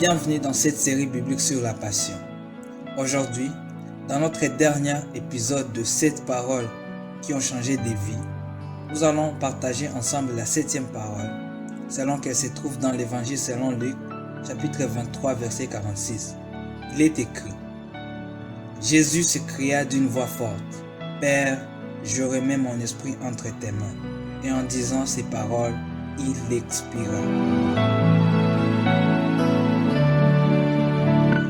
Bienvenue dans cette série biblique sur la Passion. Aujourd'hui, dans notre dernier épisode de 7 paroles qui ont changé des vies, nous allons partager ensemble la 7e parole, selon qu'elle se trouve dans l'évangile selon Luc, chapitre 23, verset 46. Il est écrit: Jésus se cria d'une voix forte: Père, je remets mon esprit entre tes mains. Et en disant ces paroles, il expira.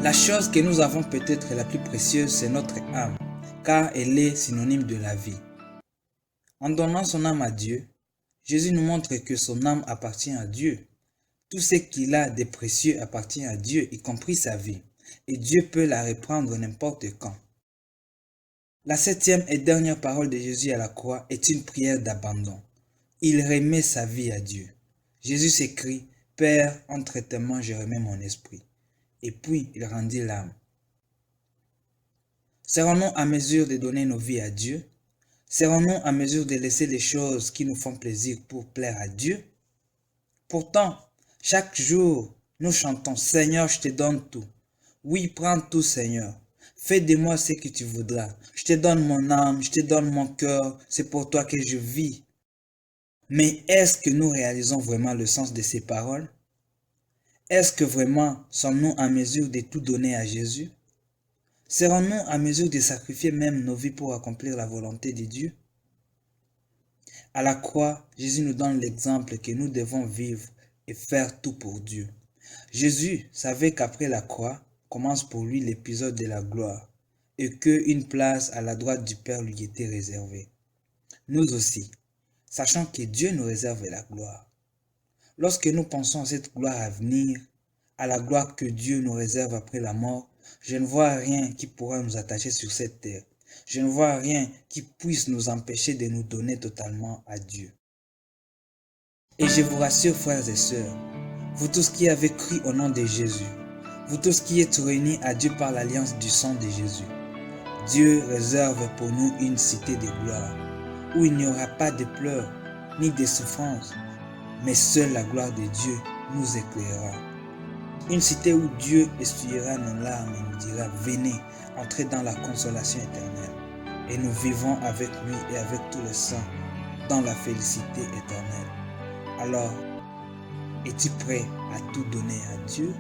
La chose que nous avons peut-être la plus précieuse, c'est notre âme, car elle est synonyme de la vie. En donnant son âme à Dieu, Jésus nous montre que son âme appartient à Dieu. Tout ce qu'il a de précieux appartient à Dieu, y compris sa vie, et Dieu peut la reprendre n'importe quand. La 7e et dernière parole de Jésus à la croix est une prière d'abandon. Il remet sa vie à Dieu. Jésus s'écrie: Père, entre tes mains je remets mon esprit. Et puis il rendit l'âme. Serons-nous à mesure de donner nos vies à Dieu? Serons-nous à mesure de laisser les choses qui nous font plaisir pour plaire à Dieu? Pourtant, chaque jour, nous chantons: Seigneur, je te donne tout. Oui, prends tout, Seigneur. Fais de moi ce que tu voudras. Je te donne mon âme, je te donne mon cœur. C'est pour toi que je vis. Mais est-ce que nous réalisons vraiment le sens de ces paroles? Est-ce que vraiment sommes-nous en mesure de tout donner à Jésus? Serons-nous en mesure de sacrifier même nos vies pour accomplir la volonté de Dieu? À la croix, Jésus nous donne l'exemple que nous devons vivre et faire tout pour Dieu. Jésus savait qu'après la croix commence pour lui l'épisode de la gloire et qu'une place à la droite du Père lui était réservée. Nous aussi, sachant que Dieu nous réserve la gloire. Lorsque nous pensons à cette gloire à venir, à la gloire que Dieu nous réserve après la mort, je ne vois rien qui pourra nous attacher sur cette terre. Je ne vois rien qui puisse nous empêcher de nous donner totalement à Dieu. Et je vous rassure, frères et sœurs, vous tous qui avez cru au nom de Jésus, vous tous qui êtes réunis à Dieu par l'alliance du sang de Jésus, Dieu réserve pour nous une cité de gloire, où il n'y aura pas de pleurs, ni de souffrances, mais seule la gloire de Dieu nous éclairera. Une cité où Dieu essuiera nos larmes et nous dira: venez, entrez dans la consolation éternelle. Et nous vivons avec lui et avec tous les saints dans la félicité éternelle. Alors, es-tu prêt à tout donner à Dieu?